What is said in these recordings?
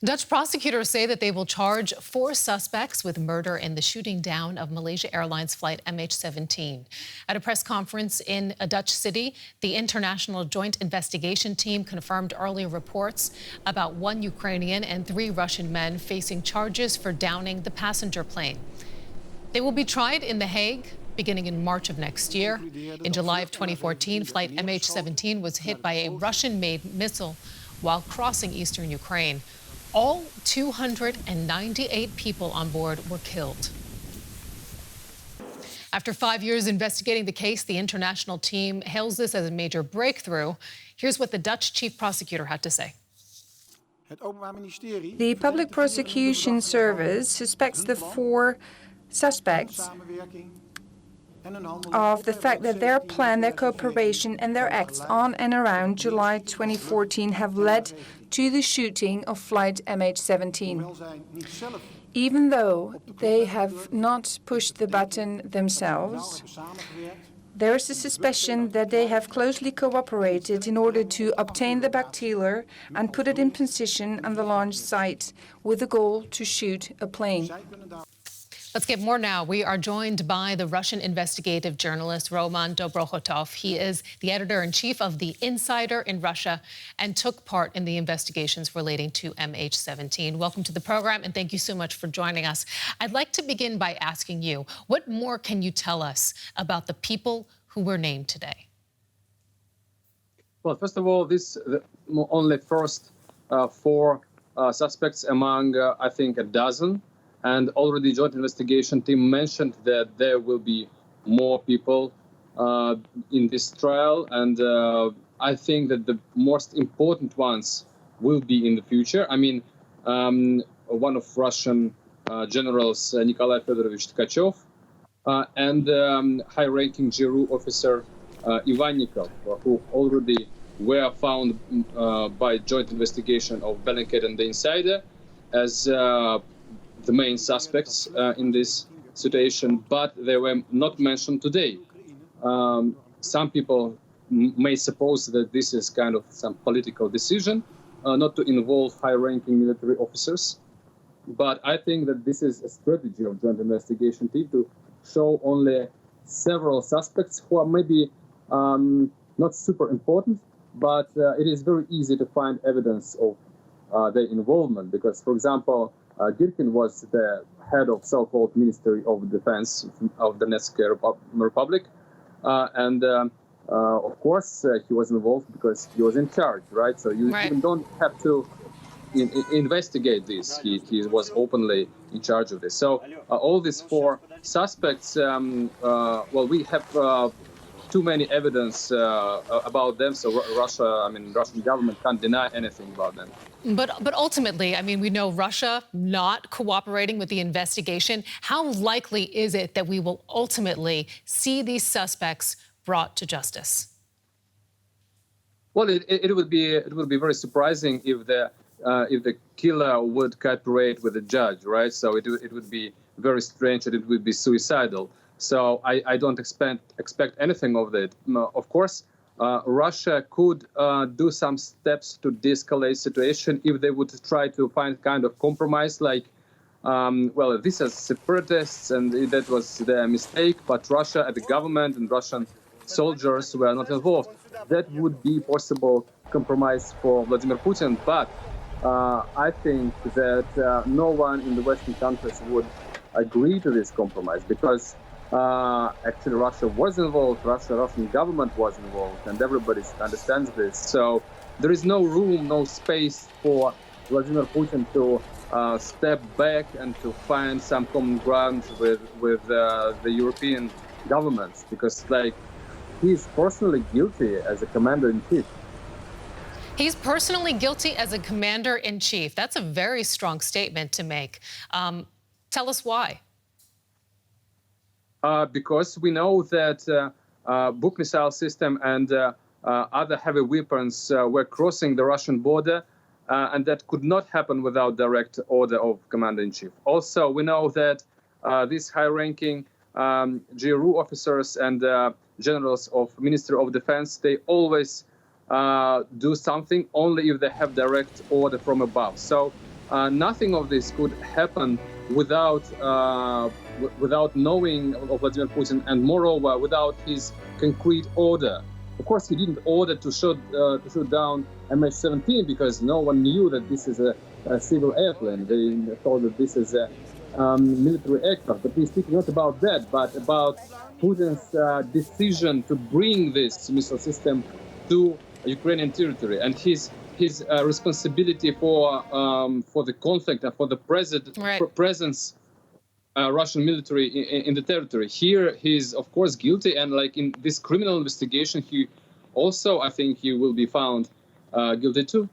Dutch prosecutors say that they will charge 4 suspects with murder in the shooting down of Malaysia Airlines Flight MH17. At a press conference in a Dutch city, the International Joint Investigation Team confirmed earlier reports about 1 Ukrainian and 3 Russian men facing charges for downing the passenger plane. They will be tried in The Hague beginning in March of next year. In July of 2014, Flight MH17 was hit by a Russian-made missile while crossing eastern Ukraine. All 298 people on board were killed. After 5 years investigating the case, the international team hails this as a major breakthrough. Here's what the Dutch chief prosecutor had to say. The Public Prosecution Service suspects the 4 suspects of the fact that their plan, their cooperation and their acts on and around July 2014 have led to the shooting of Flight MH17. Even though they have not pushed the button themselves, there is a suspicion that they have closely cooperated in order to obtain the bactiller and put it in position on the launch site with the goal to shoot a plane. Let's get more now. We are joined by the Russian investigative journalist Roman Dobrokhotov. He is the editor-in-chief of The Insider in Russia and took part in the investigations relating to MH17. Welcome to the program, and thank you so much for joining us. I'd like to begin by asking you, what more can you tell us about the people who were named today? Well, first of all, this only first 4 suspects among, I think, a dozen. And already the Joint Investigation Team mentioned that there will be more people in this trial. And I think that the most important ones will be in the future. I mean, one of Russian generals, Nikolai Fedorovich Tkachev, and high-ranking GRU officer Ivannikov, who already were found by joint investigation of Bellingcat and the Insider as the main suspects in this situation, but they were not mentioned today. Some people may suppose that this is kind of some political decision not to involve high-ranking military officers, but I think that this is a strategy of Joint Investigation Team to show only several suspects who are maybe not super important, but it is very easy to find evidence of their involvement because, for example, Girkin was the head of so-called Ministry of Defense of the Donetsk Republic, and of course he was involved because he was in charge, right? So you even don't have to investigate this. He was openly in charge of this. So all these 4 suspects, well, we have too many evidence about them, so Russian government can't deny anything about them. But ultimately, I mean, we know Russia not cooperating with the investigation. How likely is it that we will ultimately see these suspects brought to justice? Well, it would be very surprising if the killer would cooperate with the judge, right? So it would be very strange that it would be suicidal. So I don't expect anything of that. Of course, Russia could do some steps to de-escalate situation if they would try to find kind of compromise, like, well, these are separatists and that was their mistake, but Russia, the government and Russian soldiers were not involved. That would be possible compromise for Vladimir Putin, but I think that no one in the Western countries would agree to this compromise because actually Russia was involved, Russian government was involved, and everybody understands this. So there is no room, no space for Vladimir Putin to step back and to find some common ground with the European governments, because like he's personally guilty as a commander-in-chief. He's personally guilty as a commander-in-chief. That's a very strong statement to make. Tell us why. Because we know that Buk missile system and other heavy weapons were crossing the Russian border, and that could not happen without direct order of commander-in-chief. Also, we know that these high-ranking GRU officers and generals of Ministry of Defense, they always do something only if they have direct order from above. So nothing of this could happen without knowing of Vladimir Putin, and moreover, without his concrete order. Of course, he didn't order to shoot down MH17 because no one knew that this is a civil airplane. They thought that this is a military aircraft. But we're speaking not about that, but about Putin's decision to bring this missile system to Ukrainian territory, and his responsibility for the conflict and for the presence Russian military in the territory. Here, he's of course guilty, and like in this criminal investigation, he also, I think, he will be found guilty too.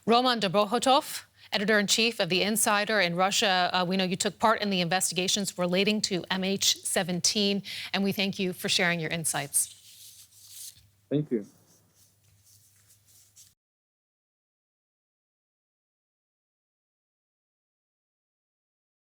Roman Dobrokhotov, editor-in-chief of The Insider in Russia, we know you took part in the investigations relating to MH17, and we thank you for sharing your insights. Thank you.